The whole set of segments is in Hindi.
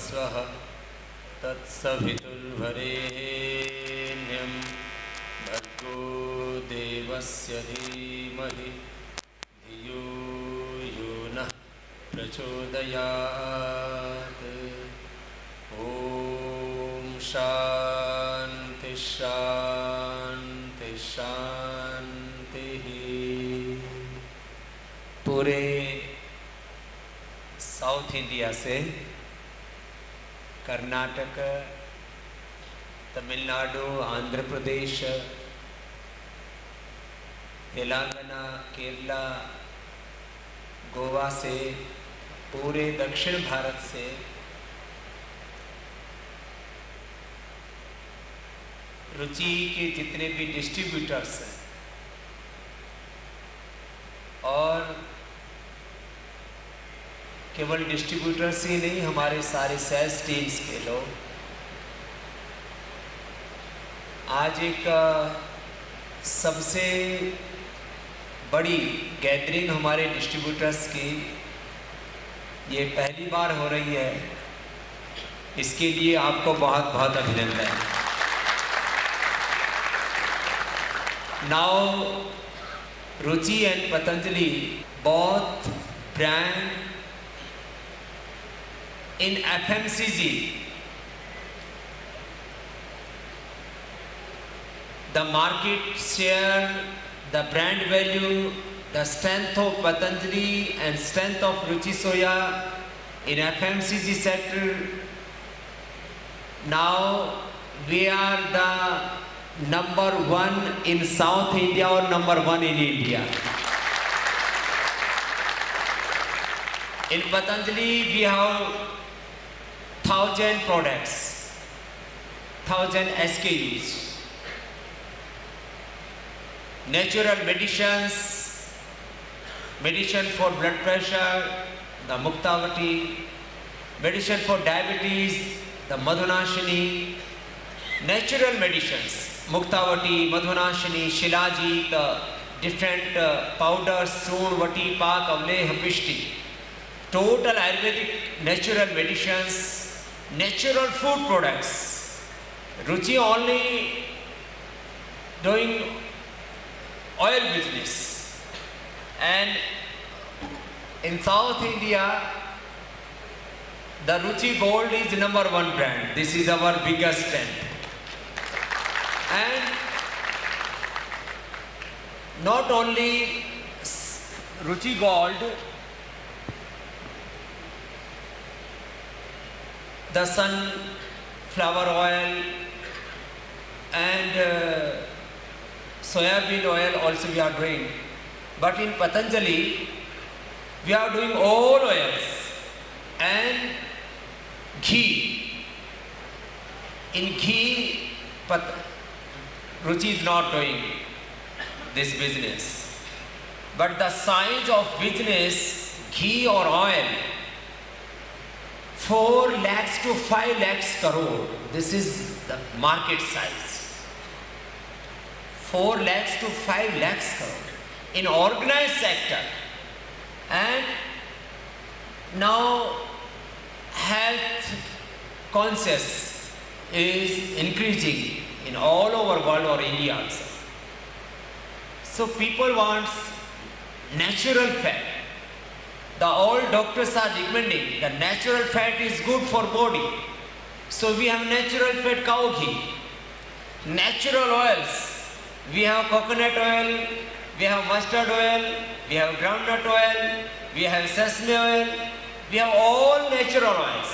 स्वः तत्सवितुर्वरेण्यं भर्गो देवस्य धीमहि धियो यो नः प्रचोदयात्। ॐ शान्ति शान्ति शान्तिः। पूरे साउथ इंडिया से कर्नाटक, तमिलनाडु, आंध्र प्रदेश, तेलंगाना, केरला, गोवा से, पूरे दक्षिण भारत से रुचि के जितने भी डिस्ट्रीब्यूटर्स हैं और केवल डिस्ट्रीब्यूटर्स ही नहीं, हमारे सारे सेल्स टीम्स के लोग आज एक सबसे बड़ी गैदरिंग हमारे डिस्ट्रीब्यूटर्स की ये पहली बार हो रही है। इसके लिए आपको बहुत बहुत अभिनंदन। Now Ruchi and Patanjali both brand in FMCG. The market share, the brand value, the strength of Patanjali and strength of Ruchi Soya in FMCG sector. Now we are the number one in South India or number one in India. In Patanjali we have 1,000 products, 1,000 SKUs. Natural medicines, medicine for blood pressure, the Muktavati, medicine for diabetes, the Madhunashini, natural medicines, Muktavati, Madhunashini, Shilaji, the different powders, Soon, Vati, Pak, Avle, Hapishti, total Ayurvedic natural medicines, natural food products. Ruchi only doing oil business, and in South India the Ruchi Gold is number one brand. This is our biggest strength. And not only Ruchi Gold, the sunflower oil and soybean oil also we are doing, but in Patanjali we are doing all oils and ghee. In ghee, Ruchi is not doing this business, but the size of business, ghee or oil, 4 lakhs to 5 lakhs crore. This is the market size. 4 lakhs to 5 lakhs crore in organized sector. And now health conscious is increasing in all over world or India also. So people want natural fat. The old doctors are recommending that natural fat is good for body. So we have natural fat cow ghee, natural oils. We have coconut oil, we have mustard oil, we have groundnut oil, we have sesame oil, we have all natural oils,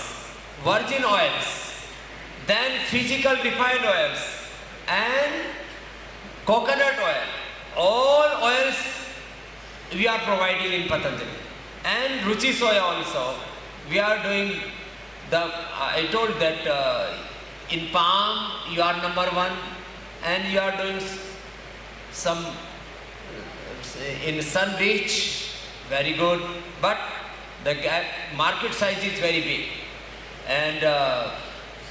virgin oils, then physical refined oils and coconut oil. All oils we are providing in Patanjali. And Ruchi Soya also, we are doing the, I told that in palm you are number one, and you are doing some in Sunrich, very good, but the market size is very big. And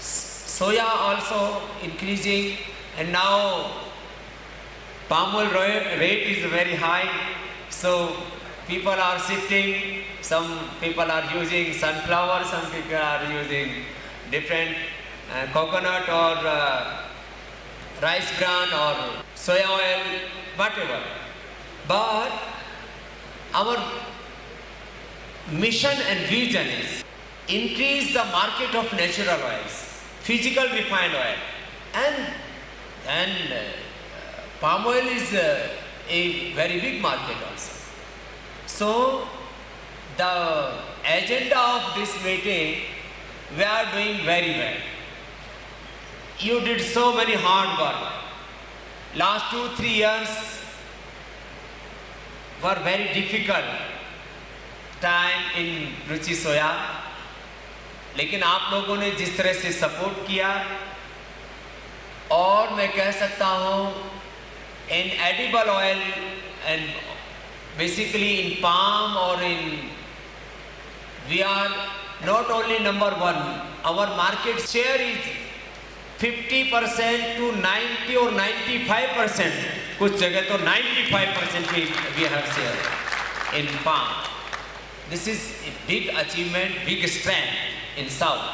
soya also increasing, and now palm oil rate is very high. So people are shifting. Some people are using sunflower, some people are using different coconut or rice bran or soya oil, whatever. But our mission and vision is increase the market of natural oils, physical refined oil, and palm oil is a very big market also. So the agenda of this meeting, we are doing very well. You did so many hard work. Last 2-3 years were very difficult time in रुचि सोया, लेकिन आप लोगों ने जिस तरह से सपोर्ट किया, और मैं कह सकता हूँ in edible oil and basically in palm or in, we are not only number one, our market share is 50% to 90 or 95%, कुछ जगह तो 95% we have share in palm. This is a big achievement, big strength in South.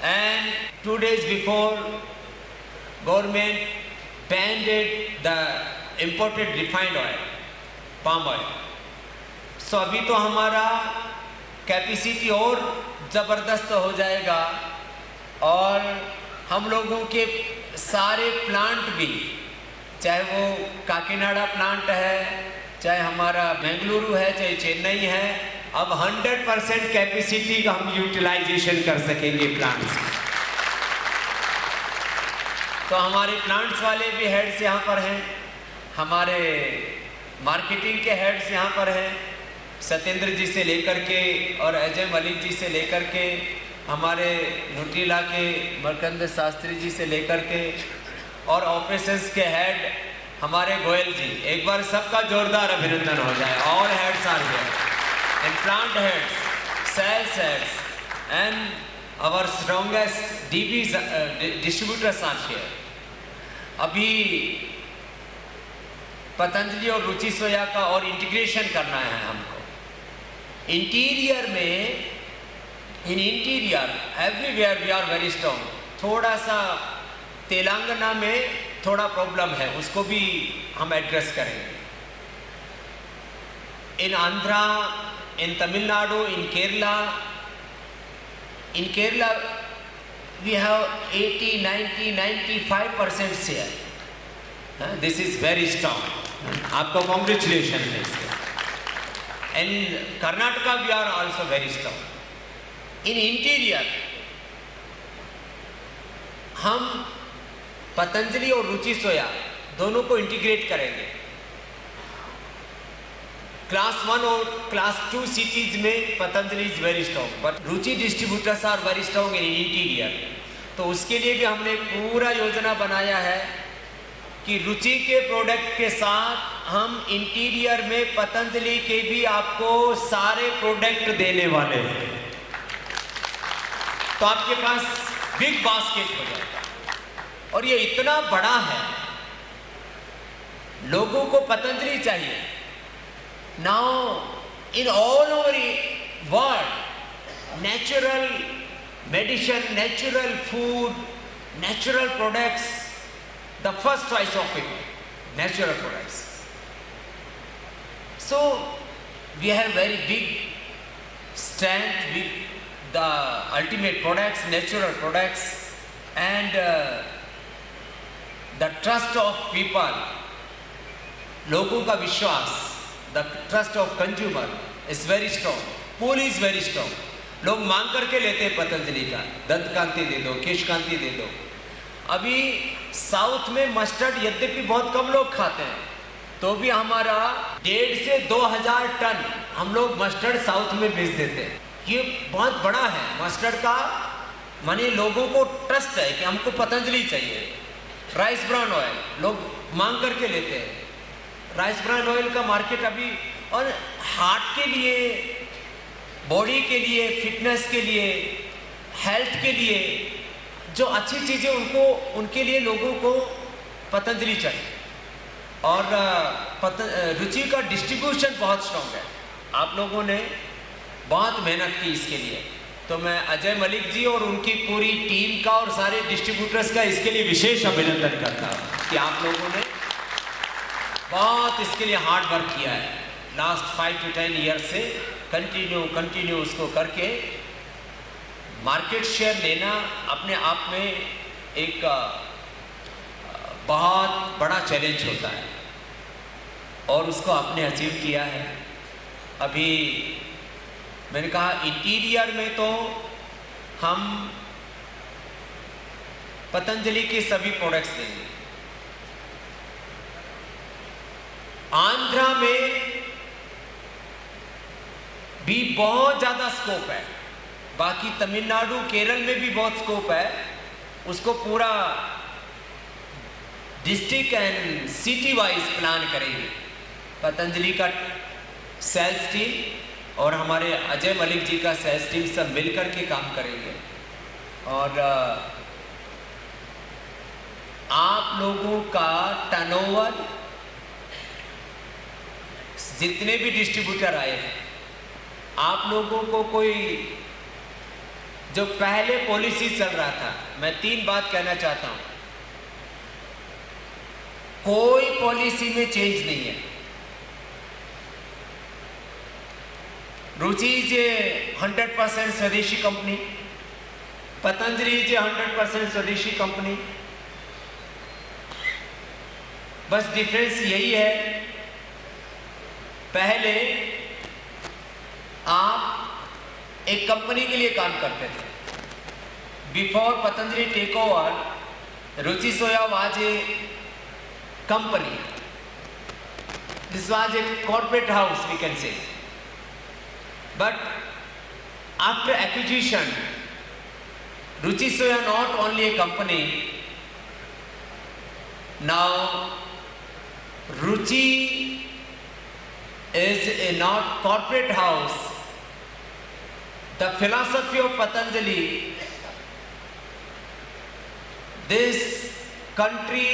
And 2 days before, government banned the imported refined oil, palm oil. So अभी तो हमारा कैपेसिटी और ज़बरदस्त हो जाएगा, और हम लोगों के सारे प्लांट भी, चाहे वो काकीनाडा प्लांट है, चाहे हमारा बेंगलुरु है, चाहे चेन्नई है, अब 100% कैपेसिटी का हम यूटिलाइजेशन कर सकेंगे प्लांट्स। तो हमारे प्लांट्स वाले भी हेड्स यहाँ पर हैं, हमारे मार्केटिंग के हेड्स यहाँ पर हैं, सत्येंद्र जी से लेकर के और अजय मलिक जी से लेकर के, हमारे न्यूट्रीला के मरकंद शास्त्री जी से लेकर के, और ऑपरेशंस के हेड हमारे गोयल जी। एक बार सबका जोरदार अभिनंदन हो जाए। All heads are here and plant heads, sales heads and our strongest distributors are here. अभी पतंजलि और रुचि सोया का और इंटीग्रेशन करना है हमको इंटीरियर में। In interior everywhere we are very strong. थोड़ा सा तेलंगाना में थोड़ा प्रॉब्लम है, उसको भी हम एड्रेस करेंगे। इन आंध्रा, इन तमिलनाडु, इन Kerala we have 80, 90, 95% share. This is very strong. आपको congratulations है इसके। And Karnataka we are also very strong. In interior हम पतंजलि और रुचि सोया दोनों को इंटीग्रेट करेंगे। क्लास 1 और क्लास 2 सिटीज में Patanjali is very strong, but Ruchi distributors are very strong in interior. तो उसके लिए भी हमने पूरा योजना बनाया है कि रुचि के प्रोडक्ट के साथ हम इंटीरियर में पतंजलि के भी आपको सारे प्रोडक्ट देने वाले हैं। तो आपके पास बिग बास्केट हो जाएगा। और ये इतना बड़ा है, लोगों को पतंजलि चाहिए। Now, in all over the world, natural medicine, natural food, natural products, the first choice of it, natural products. So, we have very big strength with the ultimate products, natural products, and the trust of people, लोगों का विश्वास, the trust of consumer is very strong, pull is very strong. लोग मांग करके लेते हैं पतंजलि का, दंत कांति दे दो, केश कांति दे दो। अभी साउथ में मस्टर्ड यद्यपि बहुत कम लोग खाते हैं, तो भी हमारा 1,500 से 2,000 टन हम लोग मस्टर्ड साउथ में बेच देते हैं। ये बहुत बड़ा है मस्टर्ड का, माने लोगों को ट्रस्ट है कि हमको पतंजलि चाहिए। राइस ब्रान ऑयल लोग मांग करके लेते हैं। राइस ब्रान ऑयल का मार्केट अभी, और हार्ट के लिए, बॉडी के लिए, फिटनेस के लिए, हेल्थ के लिए जो अच्छी चीज़ें उनको, उनके लिए लोगों को पतंजलि चाहिए। और रुचि का डिस्ट्रीब्यूशन बहुत स्ट्रॉन्ग है। आप लोगों ने बहुत मेहनत की इसके लिए, तो मैं अजय मलिक जी और उनकी पूरी टीम का और सारे डिस्ट्रीब्यूटर्स का इसके लिए विशेष अभिनंदन करता हूँ कि आप लोगों ने बहुत इसके लिए हार्ड वर्क किया है। लास्ट 5 to 10 ईयर से कंटिन्यू उसको करके मार्केट शेयर लेना अपने आप में एक बहुत बड़ा चैलेंज होता है और उसको आपने अचीव किया है। अभी मैंने कहा इंटीरियर में तो हम पतंजलि के सभी प्रोडक्ट्स देंगे। आंध्रा में भी बहुत ज्यादा स्कोप है, बाकी तमिलनाडु केरल में भी बहुत स्कोप है। उसको पूरा district and city wise plan करेंगे। पतंजलि का सेल्स टीम और हमारे अजय मलिक जी का सेल्स टीम सब मिलकर के काम करेंगे। और आप लोगों का टर्नओवर, जितने भी डिस्ट्रीब्यूटर आए हैं, आप लोगों को कोई जो पहले पॉलिसी चल रहा था, मैं 3 बात कहना चाहता हूं। कोई पॉलिसी में चेंज नहीं है। रुचि इज ए 100% स्वदेशी कंपनी, पतंजलि इज ए 100% स्वदेशी कंपनी। बस डिफरेंस यही है, पहले आप एक कंपनी के लिए काम करते थे। Before Patanjali take over, Ruchi Soya was a company, this was a corporate house we can say. But after acquisition, Ruchi Soya not only a company, now Ruchi is a not corporate house. The philosophy of Patanjali, this country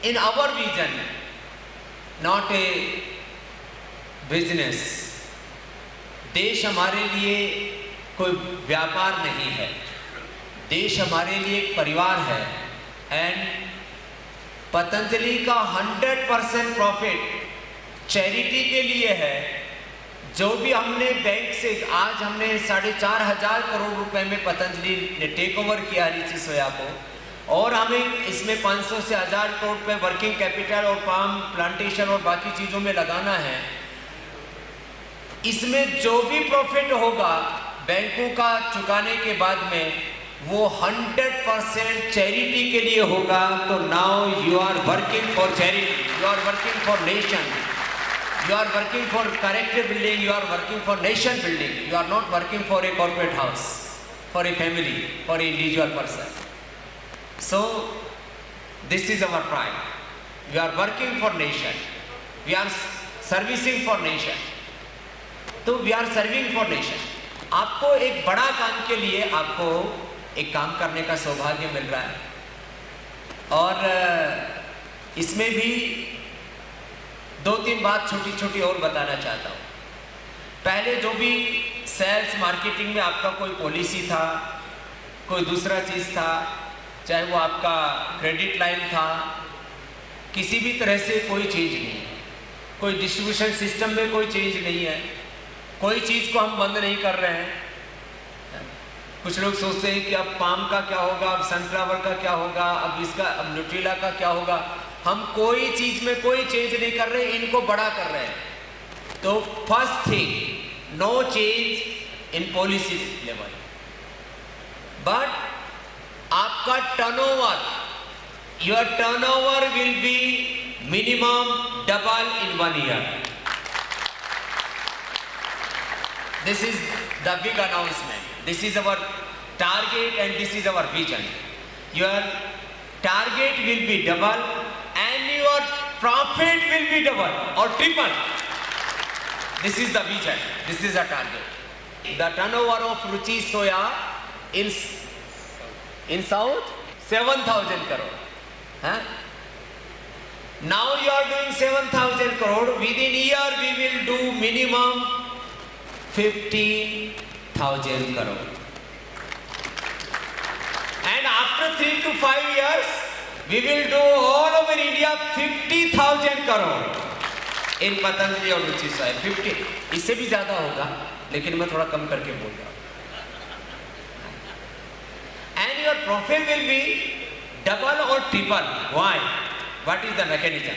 in our vision, not a business. देश हमारे लिए कोई व्यापार नहीं है, देश हमारे लिए एक परिवार है। एंड पतंजलि का 100% प्रॉफिट चैरिटी के लिए है। जो भी हमने बैंक से, आज हमने 4,500 करोड़ रुपए में पतंजलि ने टेक ओवर किया रुचि सोया को, और हमें इसमें 500 से 1000 करोड़ रुपए वर्किंग कैपिटल और पाम प्लांटेशन और बाकी चीज़ों में लगाना है। इसमें जो भी प्रॉफिट होगा बैंकों का चुकाने के बाद में, वो 100% चैरिटी के लिए होगा। तो now you are working for charity, you are working for nation, you are working for character building, you are working for nation building. You are not working for a corporate house, for a family, for a individual person. So this is our pride. We are working for nation, we are servicing for nation. तो we are serving for nation. आपको एक बड़ा काम के लिए आपको एक काम करने का सौभाग्य मिल रहा है। और इसमें भी 2-3 बात छोटी छोटी और बताना चाहता हूँ। पहले जो भी सेल्स मार्केटिंग में आपका कोई पॉलिसी था, कोई दूसरा चीज़ था, चाहे वो आपका क्रेडिट लाइन था, किसी भी तरह से कोई चेंज नहीं है। कोई डिस्ट्रीब्यूशन सिस्टम में कोई चेंज नहीं है। कोई चीज़ को हम बंद नहीं कर रहे हैं। कुछ लोग सोचते हैं कि अब पाम का क्या होगा, अब सनफ्लावर का क्या होगा, अब इसका, अब न्यूट्रिला का क्या होगा। हम कोई चीज़ में कोई चेंज नहीं कर रहे, इनको बड़ा कर रहे हैं। तो first thing, no change in policy level, but आपका turnover, your turnover will be minimum double in 1 year. This is the big announcement. This is our target and this is our vision. Your target will be double and your profit will be double or triple. This is the vision. This is the target. The turnover of Ruchi Soya in South 7,000 crore. Now you are doing 7,000 crore. Within a year we will do minimum 50,000 crore. And after 3 to 5 years, we will do all over India 50,000 crore in Patanjali और रुचि सोया. 50, इससे भी ज़्यादा होगा, लेकिन मैं थोड़ा कम करके बोल रहा हूँ. And your profit will be double or triple. Why? What is the mechanism?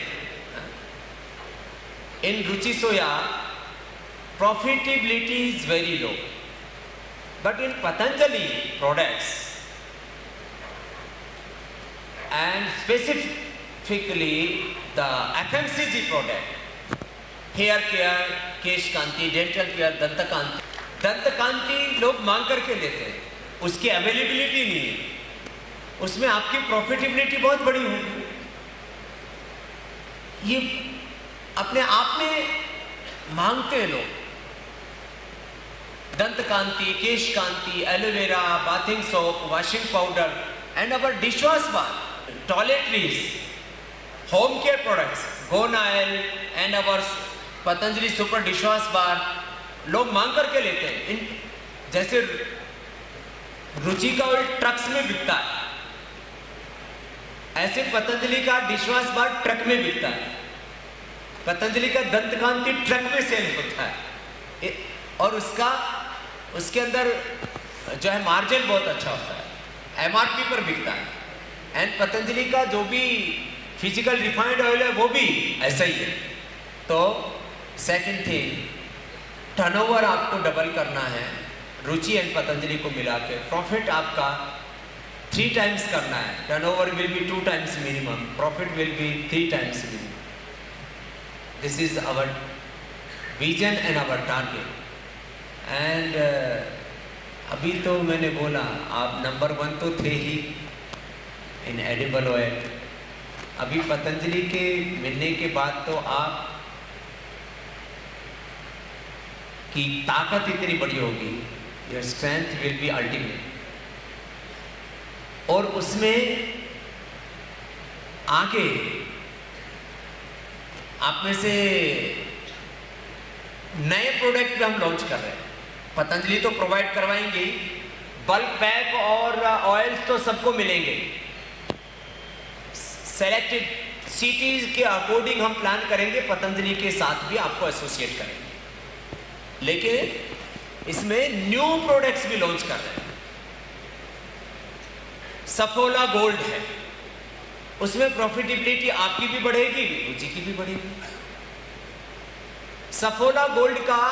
In Ruchi Soya, profitability is very low. But in Patanjali products, and specifically the FMCG product, hair care, cash Kanti, dental care, दंत कांति. दंत कांति लोग मांग करके लेते हैं, उसकी अवेलेबिलिटी नहीं है, उसमें आपकी प्रॉफिटेबिलिटी बहुत बड़ी होगी. ये अपने आप में मांगते हैं लोग. Dant Kanti, Kesh Kanti, aloe vera, bathing soap, washing powder, and our dishwash bar, toiletries, home care products, Gonail and our Patanjali Super Dishwash Bar, लोग मांग करके लेते हैं. इन जैसे रुचि का ऑयल ट्रक्स में बिकता है, ऐसे पतंजलि का डिशवाश बार ट्रक में बिकता है. पतंजलि का दंत कांति ट्रक में सेल होता है, और उसके अंदर जो है मार्जिन बहुत अच्छा होता है, MRP पर बिकता है. एंड पतंजलि का जो भी फिजिकल रिफाइंड ऑयल है वो भी ऐसा ही है. तो सेकंड थिंग, टर्नओवर आपको डबल करना है. रुचि एंड पतंजलि को मिला के प्रॉफिट आपका 3 टाइम्स करना है. Turnover will be 2 times minimum, profit will be 3 times minimum. This is our vision and our target. And अभी तो मैंने बोला आप नंबर 1 तो थे ही इन एडिबल ऑयल. अभी पतंजलि के मिलने के बाद तो आप की ताकत इतनी बड़ी होगी, your strength will be ultimate. और उसमें आगे आप में से नए प्रोडक्ट भी हम लॉन्च कर रहे हैं. पतंजलि तो प्रोवाइड करवाएंगे, बल्क पैक और ऑयल्स तो सबको मिलेंगे. सेलेक्टेड सिटीज के अकॉर्डिंग हम प्लान करेंगे, पतंजलि के साथ भी आपको एसोसिएट करेंगे. लेकिन इसमें न्यू प्रोडक्ट्स भी लॉन्च कर रहे हैं. सफोला गोल्ड है, उसमें प्रॉफिटेबिलिटी आपकी भी बढ़ेगी, रुचि की भी बढ़ेगी. सफोला गोल्ड का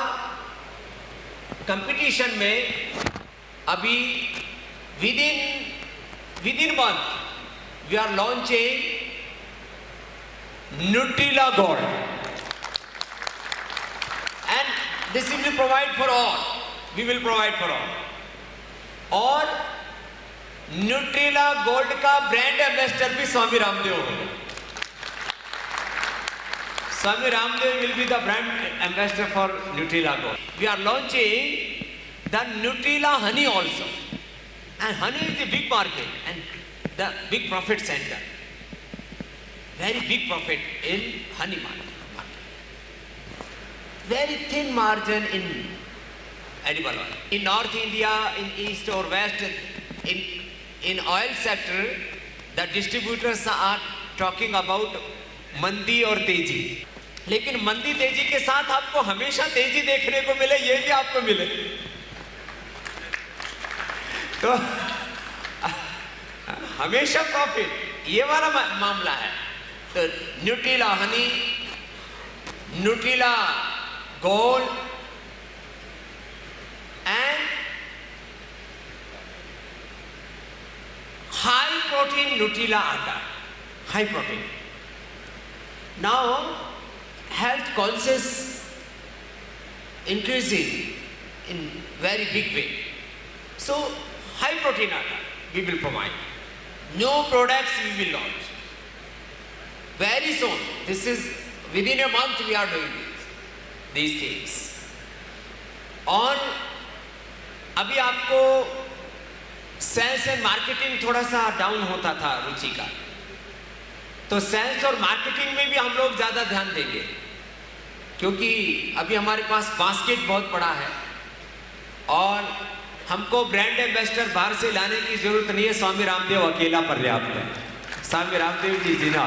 कंपटीशन में अभी within month we are launching Nutrela gold, and this will be provide for all. We will provide for all. और न्यूट्रिला गोल्ड का ब्रांड एम्बेसडर भी स्वामी रामदेव होंगे. Swami Ramdev will be the brand ambassador for Nutrila Gold. We are launching the Nutrila honey also. And honey is a big market and the big profit center. Very big profit in honey market. Very thin margin in edible oil. In North India, in East or West, in oil sector, the distributors are talking about मंदी और तेजी. लेकिन मंदी तेजी के साथ आपको हमेशा तेजी देखने को मिले, ये भी आपको मिले. तो हमेशा प्रॉफिट, ये वाला मामला है. तो Nutrela honey, Nutrela gold and high protein Nutrela atta, high protein. Now, health conscious increasing in very big way. So, high protein atta we will provide. New products we will launch very soon. This is within a month we are doing these things. और अभी आपको सेल्स एंड मार्केटिंग थोड़ा सा डाउन होता था रुचि का. तो सेल्स और मार्केटिंग में भी हम लोग ज़्यादा ध्यान देंगे, क्योंकि अभी हमारे पास बास्केट बहुत बड़ा है और हमको ब्रांड एम्बेसडर बाहर से लाने की जरूरत नहीं है। स्वामी रामदेव अकेला पर्याप्त है। स्वामी रामदेव जी जिना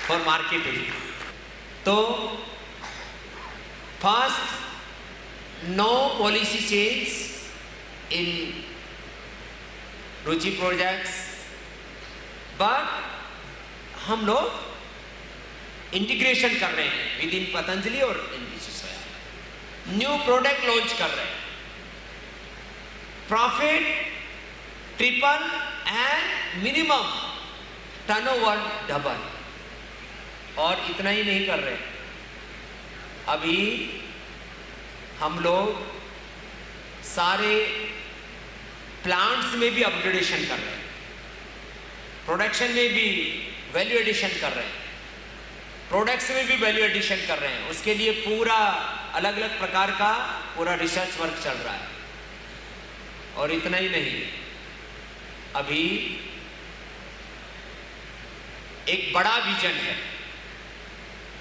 फॉर मार्केटिंग। तो first, no policy change in Ruchi projects, but हम लोग इंटीग्रेशन कर रहे हैं विद इन पतंजलि और एनबीसी सोया। न्यू प्रोडक्ट लॉन्च कर रहे हैं, profit triple and minimum turnover double. और इतना ही नहीं कर रहे, अभी हम लोग सारे प्लांट्स में भी अपग्रेडेशन कर रहे हैं, प्रोडक्शन में भी वैल्यू एडिशन कर रहे हैं, प्रोडक्ट्स में भी वैल्यू एडिशन कर रहे हैं। उसके लिए पूरा अलग अलग प्रकार का पूरा रिसर्च वर्क चल रहा है। और इतना ही नहीं, अभी एक बड़ा विजन है।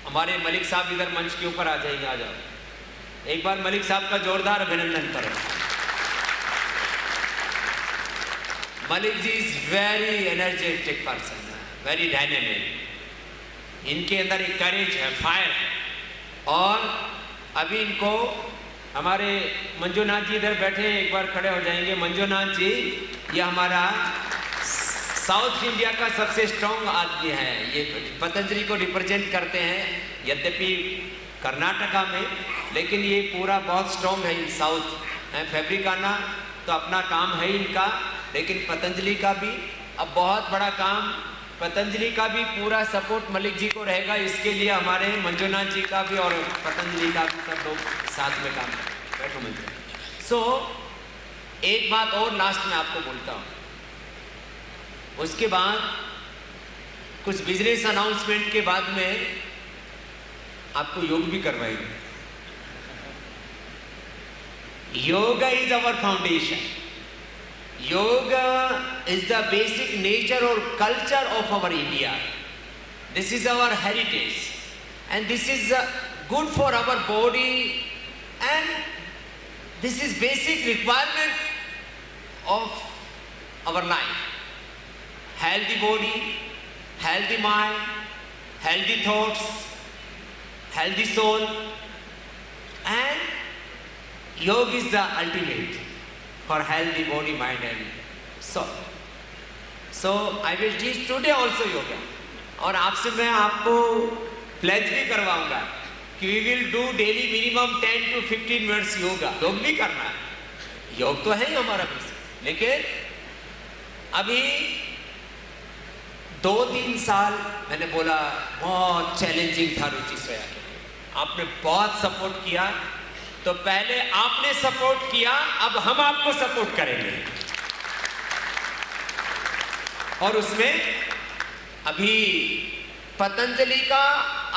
हमारे मलिक साहब इधर मंच के ऊपर आ जाएंगे, आ जाओ। एक बार मलिक साहब का जोरदार अभिनंदन करें। Malik ji is very energetic person, very dynamic. इनके अंदर एक करेज है, फायर है। और अभी इनको हमारे मंजूनाथ जी इधर बैठे हैं, एक बार खड़े हो जाएंगे। मंजूनाथ जी ये हमारा साउथ इंडिया का सबसे स्ट्रॉन्ग आदमी है, ये पतंजलि को रिप्रेजेंट करते हैं, यद्यपि कर्नाटका में, लेकिन ये पूरा बहुत स्ट्रॉन्ग है इन साउथ है। फैब्रिकाना तो अपना काम है इनका, लेकिन पतंजलि का भी अब बहुत बड़ा काम, पतंजलि का भी पूरा सपोर्ट मलिक जी को रहेगा। इसके लिए हमारे मंजूनाथ जी का भी और पतंजलि का भी सब लोग साथ में काम करें। बैठो मंजू। सो एक बात और लास्ट में आपको बोलता हूँ, उसके बाद कुछ बिजनेस अनाउंसमेंट के बाद में आपको योग भी करवाएंगे। Yoga is our foundation. Yoga is the basic nature or culture of our India. This is our heritage, and this is good for our body, and this is basic requirement of our life. Healthy body, healthy mind, healthy thoughts, healthy soul, and yoga is the ultimate for healthy body, mind and soul. So I will teach today also yoga. और आपसे मैं आपको प्लेज भी करवाऊंगा कि we will do daily minimum 10 to 15 minutes yoga. योग भी करना है, योग तो है ही हमारा बेसिक। लेकिन अभी 2-3 साल मैंने बोला बहुत चैलेंजिंग था रुचि सोया के लिए। आपने बहुत सपोर्ट किया, तो पहले आपने सपोर्ट किया, अब हम आपको सपोर्ट करेंगे। और उसमें अभी पतंजलि का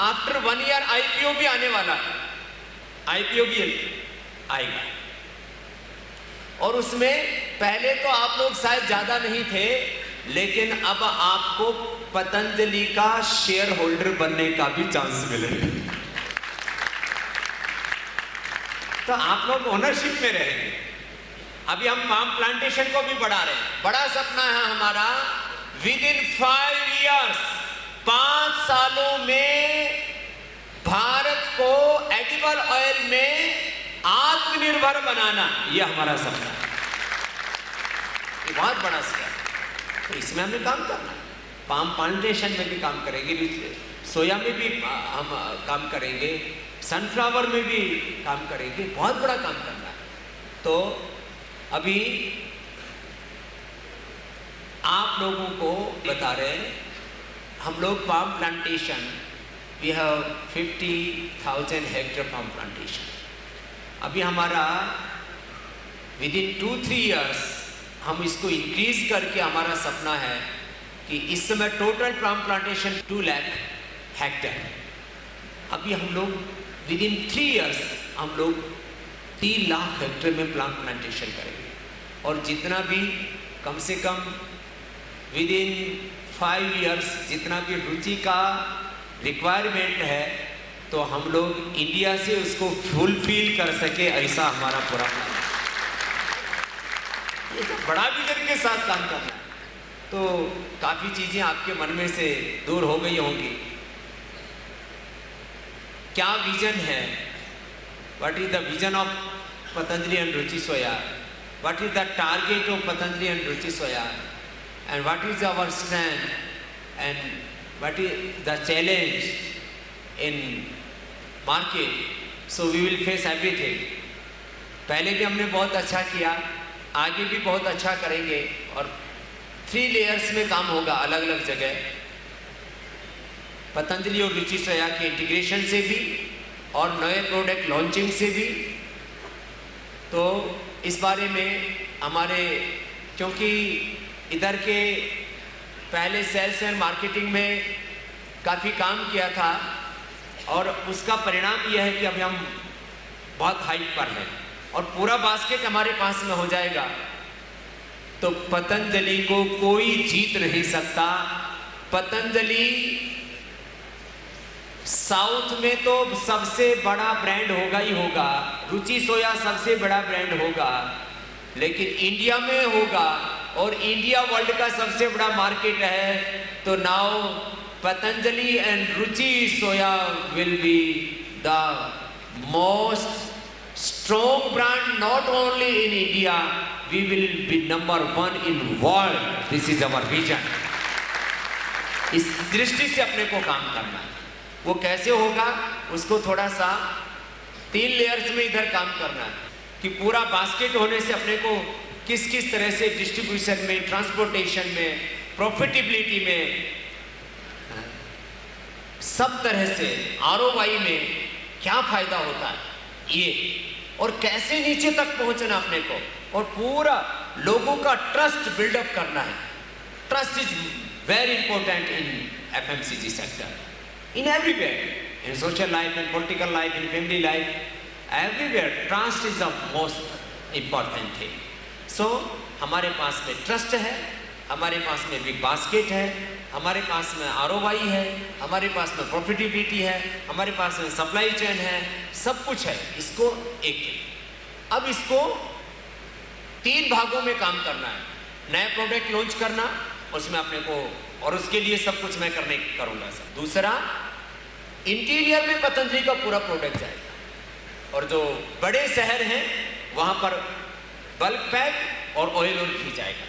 आफ्टर 1 ईयर आईपीओ भी आने वाला है, आईपीओ भी आएगा। और उसमें पहले तो आप लोग शायद ज्यादा नहीं थे, लेकिन अब आपको पतंजलि का शेयर होल्डर बनने का भी चांस मिलेगा। तो आप लोग ओनरशिप में रहेंगे। अभी हम पाम प्लांटेशन को भी बढ़ा रहे हैं। बड़ा सपना है हमारा, विद इन 5 इयर्स, 5 सालों में भारत को एडिबल ऑयल में आत्मनिर्भर बनाना, यह हमारा सपना है। ये बहुत बड़ा स्टेप, तो इसमें हमें काम करना है। पाम प्लांटेशन में भी काम करेंगे, सोया में भी हम काम करेंगे, सनफ्लावर में भी काम करेंगे, बहुत बड़ा काम करना है। तो अभी आप लोगों को बता रहे हैं, हम लोग palm plantation, we have 50,000 hectare palm plantation. अभी हमारा विद इन 2-3 इयर्स हम इसको इंक्रीज करके, हमारा सपना है कि इस समय total palm plantation 2 lakh hectare. अभी हम लोग विद इन 3 इयर्स हम लोग 3 लाख हेक्टेयर में प्लांट प्लांटेशन करेंगे। और जितना भी कम से कम विद इन 5 इयर्स जितना भी रुचि का रिक्वायरमेंट है, तो हम लोग इंडिया से उसको फुलफिल कर सके, ऐसा हमारा पूरा प्लान है। ये तो बड़ा विजन के साथ काम करना है। तो काफ़ी चीज़ें आपके मन में से दूर हो गई होंगी। क्या विजन है? What is the vision of Patanjali and Ruchi Soya? What is the target of Patanjali and Ruchi Soya? And what is our strength and what is the challenge in market? So we will face everything. पहले भी हमने बहुत अच्छा किया, आगे भी बहुत अच्छा करेंगे, और 3 लेयर्स में काम होगा अलग अलग जगह, पतंजलि और रुचि सोया के इंटीग्रेशन से भी और नए प्रोडक्ट लॉन्चिंग से भी। तो इस बारे में हमारे, क्योंकि इधर के पहले सेल्स एंड मार्केटिंग में काफ़ी काम किया था, और उसका परिणाम यह है कि अभी हम बहुत हाइट पर हैं और पूरा बास्केट हमारे पास में हो जाएगा। तो पतंजलि को कोई जीत नहीं सकता। पतंजलि साउथ में तो सबसे बड़ा ब्रांड होगा ही होगा, रुचि सोया सबसे बड़ा ब्रांड होगा, लेकिन इंडिया में होगा, और इंडिया वर्ल्ड का सबसे बड़ा मार्केट है। तो now Patanjali and Ruchi soya will be the most strong brand not only in India, we will be number 1 in world. This is our vision. इस दृष्टि से अपने को काम करना है। वो कैसे होगा, उसको थोड़ा सा 3 लेयर्स में इधर काम करना है कि पूरा बास्केट होने से अपने को किस किस तरह से डिस्ट्रीब्यूशन में, ट्रांसपोर्टेशन में, प्रॉफिटेबिलिटी में, सब तरह से ROI में क्या फायदा होता है ये, और कैसे नीचे तक पहुंचना अपने को, और पूरा लोगों का ट्रस्ट बिल्डअप करना है। Trust is very important in FMCG sector, in everywhere, in social life, in political life, in family life, everywhere trust is the most important thing. So हमारे पास में ट्रस्ट है, हमारे पास में बिग बास्केट है, हमारे पास में ROI है, हमारे पास में प्रॉफिटेबिलिटी है, हमारे पास में सप्लाई चेन है, सब कुछ है। इसको अब इसको 3 भागों में काम करना है। नए प्रोडक्ट लॉन्च करना, उसमें अपने को, और उसके लिए सब कुछ मैं करूंगा सर। दूसरा, इंटीरियर में पतंजलि का पूरा प्रोडक्ट जाएगा, और जो बड़े शहर हैं वहां पर बल्क पैक और ऑयल और घी जाएगा।